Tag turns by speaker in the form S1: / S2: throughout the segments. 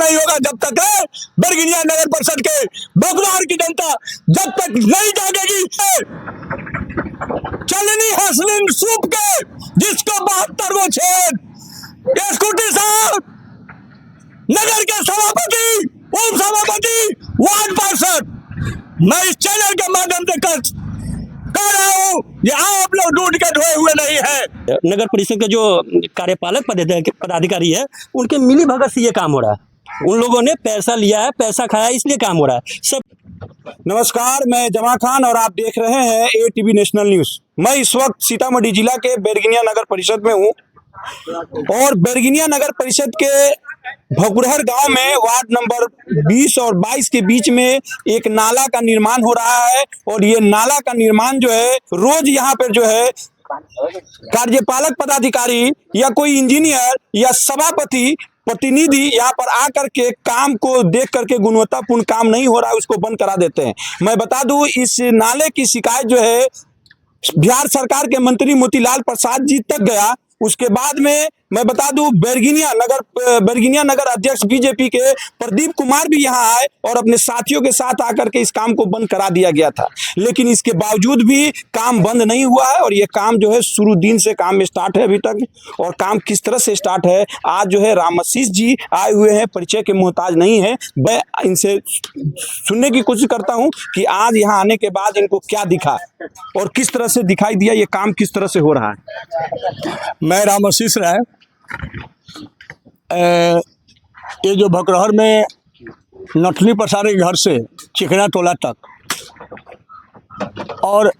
S1: नहीं होगा जब तक बरगिनिया नगर परिषद के बगुलार की जनता जब तक नहीं जागेगी। चलनी हसलिन सूप के जिसको 72 वो छेद, स्कूटी साहब नगर के सभापति, उप सभापति, वार्ड पार्षद, मैं इस चैनल के माध्यम से कह रहा हूँ, यहाँ आप लोग डूब के ढोए हुए नहीं है।
S2: नगर परिषद के जो कार्यपालक पदाधिकारी है, उनके मिली भगत से ये काम हो रहा है। उन लोगों ने पैसा लिया है, पैसा खाया, इसलिए काम हो रहा है सब।
S1: नमस्कार, मैं जमा खान और आप देख रहे हैं ATV नेशनल न्यूज। मैं इस वक्त सीतामढ़ी जिला के बैरगनिया नगर परिषद में हूँ और बैरगनिया नगर परिषद के भकुरहर गांव में वार्ड नंबर 20 और 22 के बीच में एक नाला का निर्माण हो रहा है और ये नाला का निर्माण जो है रोज यहाँ पर जो है कार्यपालक पदाधिकारी या कोई इंजीनियर या सभापति प्रतिनिधि यहाँ पर आकर के काम को देख करके गुणवत्तापूर्ण काम नहीं हो रहा है उसको बंद करा देते हैं। मैं बता दूं, इस नाले की शिकायत जो है बिहार सरकार के मंत्री मोतीलाल प्रसाद जी तक गया। उसके बाद में मैं बता दूं, बैरगनिया नगर अध्यक्ष बीजेपी के प्रदीप कुमार भी यहाँ आए और अपने साथियों के साथ आकर के इस काम को बंद करा दिया गया था, लेकिन इसके बावजूद भी काम बंद नहीं हुआ है और ये काम जो है शुरू दिन से काम स्टार्ट है अभी तक। और काम किस तरह से स्टार्ट है, आज जो है राम आशीष जी आए हुए हैं, परिचय के मोहताज नहीं है। मैं इनसे सुनने की कोशिश करता हूँ कि आज यहाँ आने के बाद इनको क्या दिखा और किस तरह से दिखाई दिया, ये काम किस तरह से हो रहा है।
S3: मैं राम आशीष राय, ये जो भकुरहर में नथनी पसारे घर से चिकना टोला तक और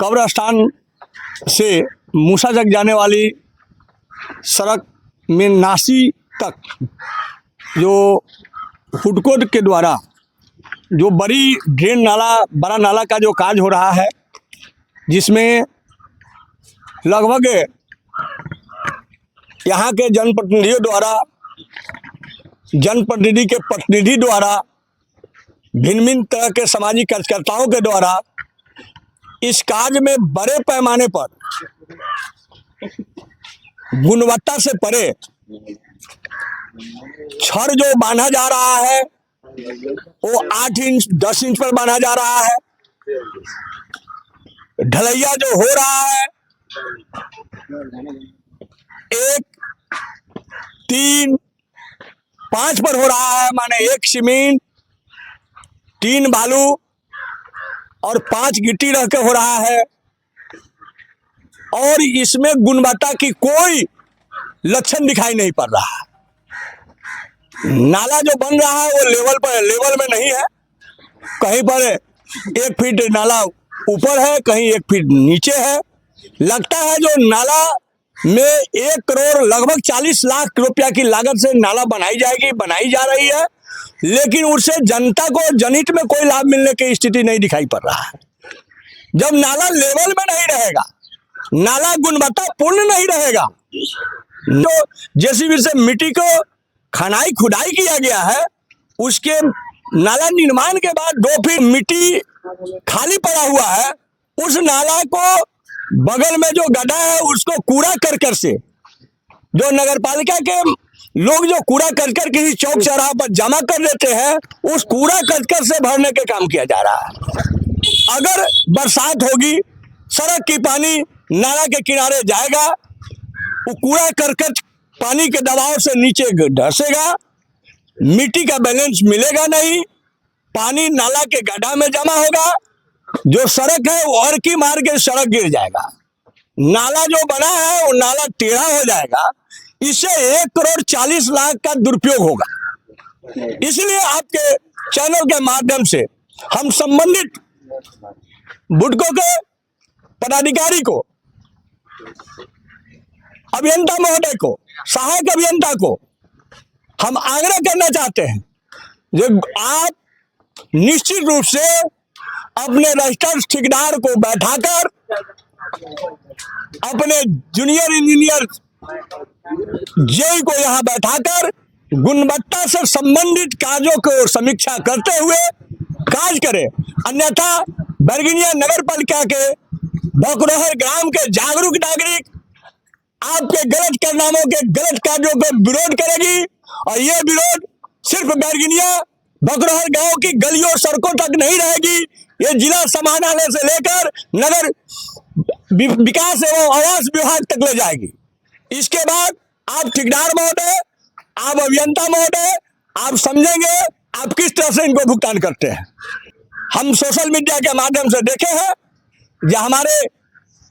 S3: कब्रस्तान से मूसा तक जाने वाली सड़क में नासी तक जो फुटकोट के द्वारा जो बड़ी ड्रेन नाला, बड़ा नाला का जो काज हो रहा है, जिसमें लगभग यहाँ के जनप्रतिनिधियों द्वारा, जनप्रतिनिधि के प्रतिनिधि द्वारा, भिन्न भिन्न तरह के सामाजिक कार्यकर्ताओं के द्वारा इस कार्य में बड़े पैमाने पर गुणवत्ता से परे छड़ जो बांधा जा रहा है वो 8 इंच 10 इंच पर बांधा जा रहा है। ढलैया जो हो रहा है 1, 3, 5 पर हो रहा है, माने 1 सीमेंट, 3 बालू और 5 गिट्टी रह के हो रहा है और इसमें गुणवत्ता की कोई लक्षण दिखाई नहीं पड़ रहा है। नाला जो बन रहा है वो लेवल में नहीं है, कहीं पर 1 फीट नाला ऊपर है, कहीं 1 फीट नीचे है। लगता है जो नाला में 1 करोड़ लगभग 40 लाख रुपया की लागत से नाला बनाई जा रही है, लेकिन उससे जनता को जनहित में कोई लाभ मिलने की स्थिति नहीं दिखाई पड़ रहा है। जब नाला लेवल में नहीं रहेगा, नाला गुणवत्ता पूर्ण नहीं रहेगा, तो जेसीबी से मिट्टी को खुदाई किया गया है, उसके नाला निर्माण के बाद 2 फीट मिट्टी खाली पड़ा हुआ है, उस नाला को बगल में जो गड्ढा है उसको कूड़ा करकट से, जो नगर पालिका के लोग जो कूड़ा करकट किसी चौक चौराहा पर जमा कर देते हैं, उस कूड़ा करकट से भरने के काम किया जा रहा है। अगर बरसात होगी, सड़क की पानी नाला के किनारे जाएगा, वो कूड़ा करकट पानी के दबाव से नीचे धंसेगा, मिट्टी का बैलेंस मिलेगा नहीं, पानी नाला के गड्ढा में जमा होगा, जो सड़क है वो अरकी मार के सड़क गिर जाएगा, नाला जो बना है वो नाला टेढ़ा हो जाएगा। इससे 1 करोड़ 40 लाख का दुरुपयोग होगा। इसलिए आपके चैनल के माध्यम से हम संबंधित बुडको के पदाधिकारी को, अभियंता महोदय को, सहायक अभियंता को हम आग्रह करना चाहते हैं जो आप निश्चित रूप से अपने रजिस्टर्ड ठेकेदार को बैठाकर अपने जूनियर इंजीनियर जेई को यहाँ बैठाकर गुणवत्ता से संबंधित कार्यों को समीक्षा करते हुए कार्य करें। अन्यथा बैरगनिया नगर पालिका के भकुरहर ग्राम के जागरूक नागरिक आपके गलत कारनामों के गलत कार्यों को विरोध करेगी और ये विरोध सिर्फ बैरगनिया भकुरहर गांव की गलियों सड़कों तक नहीं रहेगी, ये जिला समाहरणालय से लेकर नगर विकास एवं आवास विभाग तक ले जाएगी। इसके बाद आप ठेकेदार महोदय, आप अभियंता महोदय, आप समझेंगे आप किस तरह से इनको भुगतान करते हैं। हम सोशल मीडिया के माध्यम से देखे हैं जो हमारे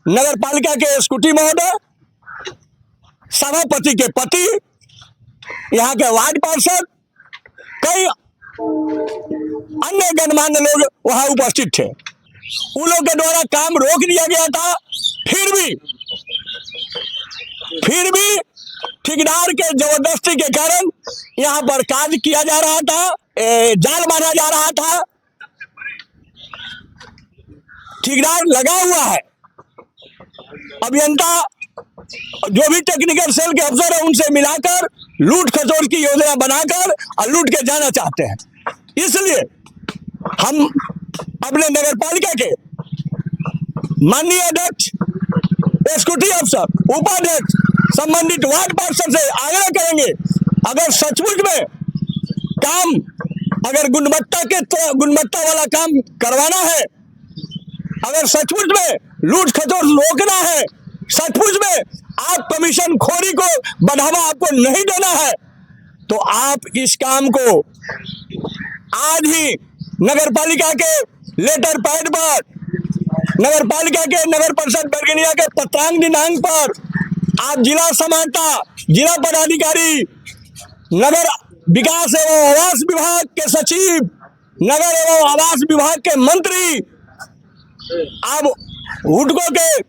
S3: नगर पालिका के स्कूटी महोदय, सभापति के पति, यहाँ के वार्ड पार्षद, कई अन्य गणमान्य लोग वहां उपस्थित थे। उन लोग के द्वारा काम रोक दिया गया था, फिर भी ठेकेदार के जबरदस्ती के कारण यहाँ पर कार्य किया जा रहा था, जाल मारा जा रहा था। ठेकेदार लगा हुआ है, अभियंता जो भी टेक्निकल सेल के अफसर है उनसे मिलाकर लूट खसोट की योजना बनाकर और लूट के जाना चाहते हैं। इसलिए हम अपने नगर पालिका के माननीय अध्यक्ष, एक्जीक्यूटिव अफसर, उपाध्यक्ष, संबंधित वार्ड पार्षद से आग्रह करेंगे, अगर सचमुच में काम, अगर गुणवत्ता वाला काम करवाना है, अगर सचमुच में लूट खसोट रोकना है, सचमुच में आप कमीशन खोरी को बढ़ावा आपको नहीं देना है, तो आप इस काम को आज ही नगर पालिका के लेटर पैड पर, नगर पालिका के नगर परिषद बैरगनिया के पत्रांक दिनांक पर आप जिला समाहर्ता, जिला पदाधिकारी, नगर विकास एवं आवास विभाग के सचिव, नगर एवं आवास विभाग के मंत्री, आप हुडको के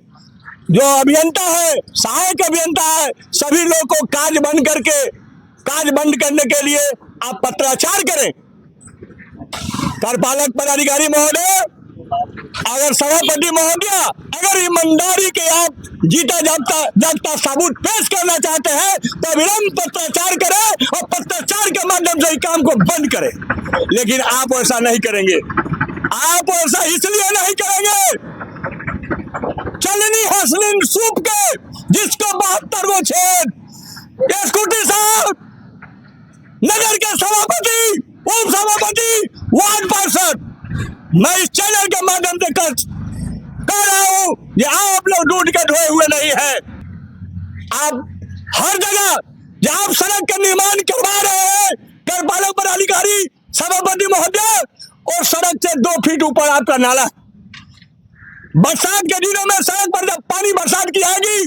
S3: जो अभियंता है, सहायक अभियंता है, सभी लोग को कार्य बंद करने के लिए आप पत्राचार करें। कार्यपालक पदाधिकारी महोदय, अगर सभापति महोदय, अगर ईमानदारी के आप जीता जागता सबूत पेश करना चाहते हैं तो अविलंब पत्राचार करें और पत्राचार के माध्यम से काम को बंद करें। लेकिन आप ऐसा नहीं करेंगे, आप ऐसा इसलिए नहीं करेंगे, चलनी हसलिन सूप के जिसको 72 गो छेद, स्कूटी साहब, नगर के सभापति, उप सभापति, वार्ड पार्षद, मैं इस चैनल के माध्यम से कह रहा हूं कि आप लोग दूध के धोए हुए नहीं है। आप हर जगह जहां आप सड़क का निर्माण करवा रहे हैं, कार्यपालक पदाधिकारी, सभापति महोदय, और सड़क से 2 फीट ऊपर आपका नाला। बरसात के दिनों में सड़क पर जब पानी बरसात की आएगी,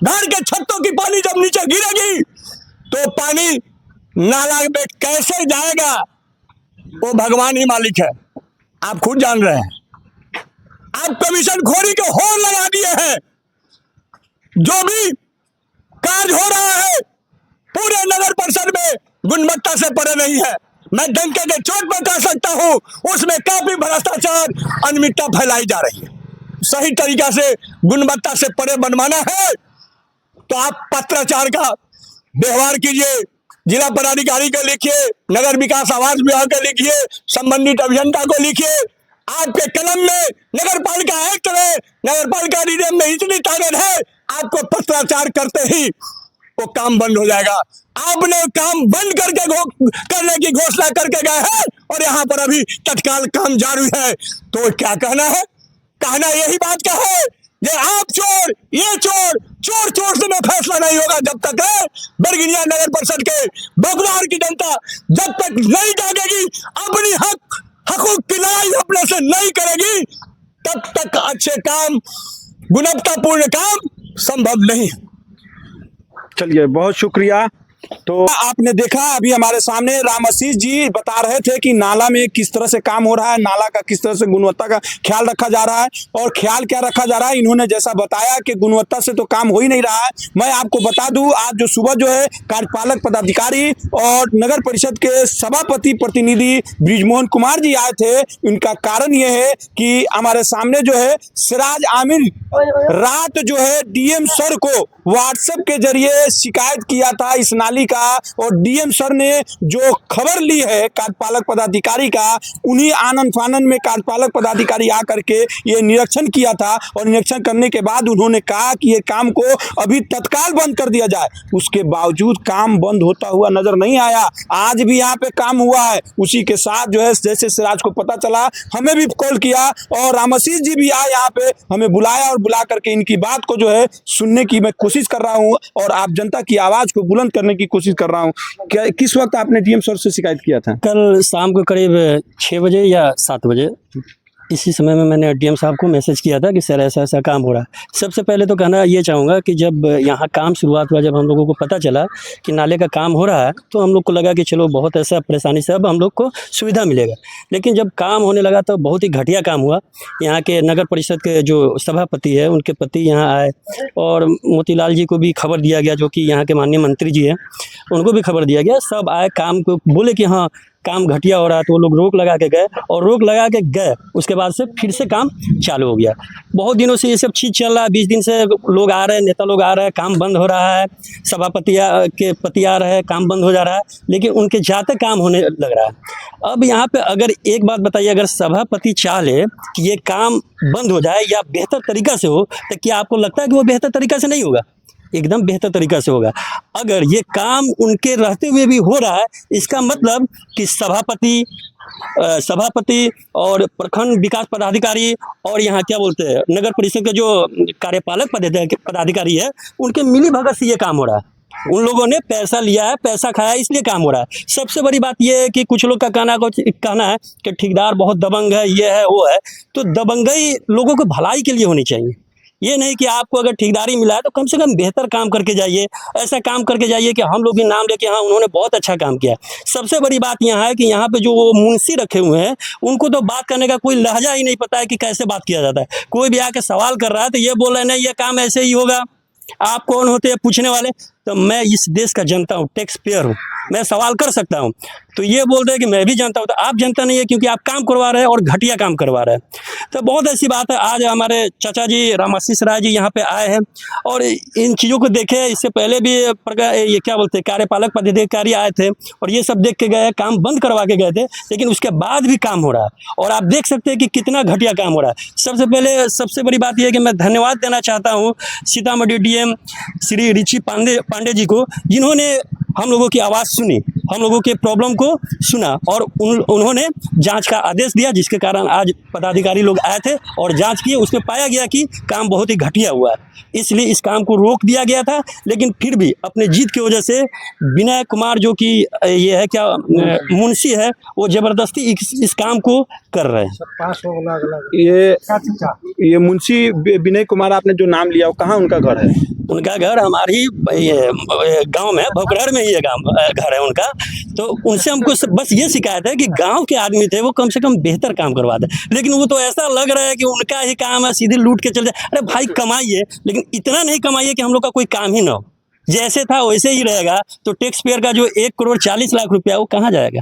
S3: घर के छतों की पानी जब नीचे गिरेगी तो पानी नाला में कैसे जाएगा वो भगवान ही मालिक है, आप खुद जान रहे हैं। आप कमीशन खोरी के होर लगा दिए हैं। जो भी कार्य हो रहा है पूरे नगर परिषद में गुणवत्ता से परे नहीं है। मैं डंके के चोट पर कह सकता हूं, उसमें काफी भ्रष्टाचार, अनियमितता फैलाई जा रही है। सही तरीका से गुणवत्ता से परे बनवाना है तो आप पत्राचार का व्यवहार कीजिए, जिला पदाधिकारी को लिखिए, नगर विकास आवास विभाग को लिखिए, संबंधित अभियंता को लिखिए। आपके कलम में नगर पालिका एक्ट में, नगर पालिका अधिनियम में इतनी ताकत है, आपको पत्राचार करते ही वो काम बंद हो जाएगा। आपने काम बंद करने की घोषणा करके गए हैं और यहाँ पर अभी तत्काल काम जारी है, तो क्या कहना है? कहना यही बात का है कि आप चोर, ये चोर, चोर चोर से में फैसला नहीं होगा जब तक है बैरगनिया नगर परिषद के बगुलार की जनता जब तक नहीं जागेगी, अपनी हकूक की लड़ाई अपने से नहीं करेगी, तब तक अच्छे काम, गुणवत्तापूर्ण काम संभव नहीं है।
S1: चलिए, बहुत शुक्रिया। तो आपने देखा अभी हमारे सामने राम आशीष जी बता रहे थे कि नाला में किस तरह से काम हो रहा है, नाला का किस तरह से गुणवत्ता का ख्याल रखा जा रहा है। और ख्याल क्या रखा जा रहा है, इन्होंने जैसा बताया कि गुणवत्ता से तो काम हो ही नहीं रहा है। मैं आपको बता दूं, आज जो सुबह जो है कार्यपालक पदाधिकारी और नगर परिषद के सभापति प्रतिनिधि ब्रिजमोहन कुमार जी आए थे। इनका कारण ये है कि हमारे सामने जो है सिराज आमिर रात जो है डीएम सर को व्हाट्सएप के जरिए शिकायत किया था इस पालिका और डीएम सर ने जो खबर ली है कार्यपालक पदाधिकारी का, उन्हीं आनन फानन में कार्यपालक पदाधिकारी आकर के ये निरीक्षण किया था और निरीक्षण करने के बाद उन्होंने कहा कि ये काम को अभी तत्काल बंद कर दिया जाए। उसके बावजूद काम बंद होता हुआ नजर नहीं आया। आज भी यहाँ पे काम हुआ है। उसी के साथ जो है जैसे सिराज को पता चला, हमें भी कॉल किया और रामाशीष जी भी आए यहाँ पे, हमें बुलाया और बुला करके इनकी बात को जो है सुनने की मैं कोशिश कर रहा हूँ और आप जनता की आवाज को बुलंद करने की कोशिश कर रहा हूँ। किस वक्त आपने डीएम सर से शिकायत किया था?
S2: कल शाम को करीब 6 बजे या 7 बजे इसी समय में मैंने डीएम साहब को मैसेज किया था कि सर ऐसा ऐसा काम हो रहा है। सबसे पहले तो कहना ये चाहूँगा कि जब यहाँ काम शुरुआत हुआ, जब हम लोगों को पता चला कि नाले का काम हो रहा है, तो हम लोग को लगा कि चलो बहुत ऐसा परेशानी से अब हम लोग को सुविधा मिलेगा। लेकिन जब काम होने लगा तो बहुत ही घटिया काम हुआ। यहाँ के नगर परिषद के जो सभापति है, उनके पति यहाँ आए और मोतीलाल जी को भी खबर दिया गया, जो कि यहाँ के माननीय मंत्री जी हैं, उनको भी खबर दिया गया। सब आए, काम को बोले कि हाँ काम घटिया हो रहा है, तो वो लोग रोक लगा के गए और रोक लगा के गए। उसके बाद से फिर से काम चालू हो गया। बहुत दिनों से ये सब चीज़ चल रहा है, 20 दिन से लोग आ रहे हैं, नेता लोग आ रहे हैं, काम बंद हो रहा है, सभापति के पति आ रहे हैं, काम बंद हो जा रहा है, लेकिन उनके जाते काम होने लग रहा है। अब यहाँ पे अगर एक बात बताइए, अगर सभापति चाह ले कि ये काम बंद हो जाए या बेहतर तरीका से हो, तो क्या आपको लगता है कि वो बेहतर तरीका से नहीं होगा? एकदम बेहतर तरीका से होगा। अगर ये काम उनके रहते हुए भी हो रहा है, इसका मतलब कि सभापति और प्रखंड विकास पदाधिकारी और यहाँ क्या बोलते हैं नगर परिषद के जो कार्यपालक पदाधिकारी है, उनके मिली भगत से ये काम हो रहा है। उन लोगों ने पैसा लिया है, पैसा खाया, इसलिए काम हो रहा है। सबसे बड़ी बात यह है कि कुछ लोग का कहना है कि ठेकेदार बहुत दबंग है, ये है वो है। तो दबंगई लोगों को भलाई के लिए होनी चाहिए। ये नहीं कि आपको अगर ठेकेदारी मिला है तो कम से कम बेहतर काम करके जाइए, ऐसा काम करके जाइए कि हम लोग भी नाम लेके हाँ उन्होंने बहुत अच्छा काम किया। सबसे बड़ी बात यहाँ है कि यहाँ पे जो वो मुंशी रखे हुए हैं, उनको तो बात करने का कोई लहजा ही नहीं पता है कि कैसे बात किया जाता है। कोई भी आके सवाल कर रहा है तो ये बोल रहे हैं नहीं ये काम ऐसे ही होगा। आप कौन होते हैं पूछने वाले? तो मैं इस देश का जनता हूँ, टैक्स पेयर हूँ, मैं सवाल कर सकता हूँ। तो ये बोल रहे हैं कि मैं भी जानता हूँ, तो आप जनता नहीं है, क्योंकि आप काम करवा रहे हैं और घटिया काम करवा रहे हैं। तो बहुत ऐसी बात है। आज हमारे चाचा जी रामाशीष राय जी यहाँ पे आए हैं और इन चीज़ों को देखे। इससे पहले भी ये क्या बोलते हैं कार्यपालक पदाधिकारी आए थे और ये सब देख के गए, काम बंद करवा के गए थे, लेकिन उसके बाद भी काम हो रहा है और आप देख सकते हैं कि कितना घटिया काम हो रहा है। सबसे पहले सबसे बड़ी बात यह है कि मैं धन्यवाद देना चाहता हूँ सीतामढ़ी डीएम श्री रिची पांडे जी को, जिन्होंने हम लोगों की आवाज़ सुनी, हम लोगों के प्रॉब्लम को सुना और उन्होंने जांच का आदेश दिया, जिसके कारण आज पदाधिकारी लोग आए थे और जांच किए। उसमें पाया गया कि काम बहुत ही घटिया हुआ है, इसलिए इस काम को रोक दिया गया था। लेकिन फिर भी अपने जीत की वजह से विनय कुमार जो कि ये है क्या मुंशी है, वो ज़बरदस्ती इस काम को कर रहे हैं।
S1: ये मुंशी विनय कुमार आपने जो नाम लिया, वो कहाँ उनका घर है?
S2: उनका घर हमारी गांव में भोकरर में ही है, घर है उनका। तो उनसे हमको बस ये शिकायत है कि गांव के आदमी थे, वो कम से कम बेहतर काम करवाते, लेकिन वो तो ऐसा लग रहा है कि उनका ही काम है, सीधे लूट के चले जाए। अरे भाई कमाइए, लेकिन इतना नहीं कमाइए कि हम लोग का कोई काम ही ना हो। जैसे था वैसे ही रहेगा तो टैक्स पेयर का जो 1,40,00,000 रुपया वो कहाँ जाएगा?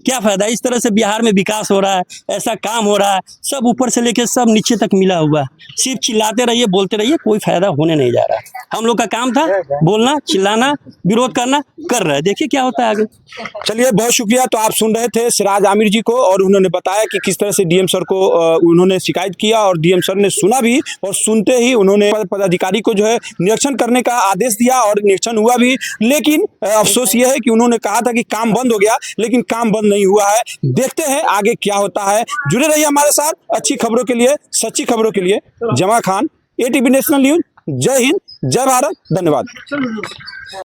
S2: क्या फायदा? इस तरह से बिहार में विकास हो रहा है, ऐसा काम हो रहा है, सब ऊपर से लेके सब नीचे तक मिला हुआ है। सिर्फ चिल्लाते रहिए, बोलते रहिए, कोई फायदा होने नहीं जा रहा है। हम लोग का काम था बोलना, चिल्लाना, विरोध करना, कर रहे हैं, देखिए क्या होता है आगे।
S1: चलिए, बहुत शुक्रिया। तो आप सुन रहे थे सिराज आमिर जी को और उन्होंने बताया कि किस तरह से डीएम सर को उन्होंने शिकायत किया और डीएम सर ने सुना भी और सुनते ही उन्होंने पदाधिकारी को जो है निरीक्षण करने का आदेश दिया और निरीक्षण हुआ भी। लेकिन अफसोस ये है कि उन्होंने कहा था कि काम बंद हो गया, लेकिन काम बंद नहीं हुआ है। देखते हैं आगे क्या होता है। जुड़े रहिए हमारे साथ अच्छी खबरों के लिए, सच्ची खबरों के लिए। जमा खान, ATV नेशनल न्यूज। जय हिंद, जय भारत, धन्यवाद।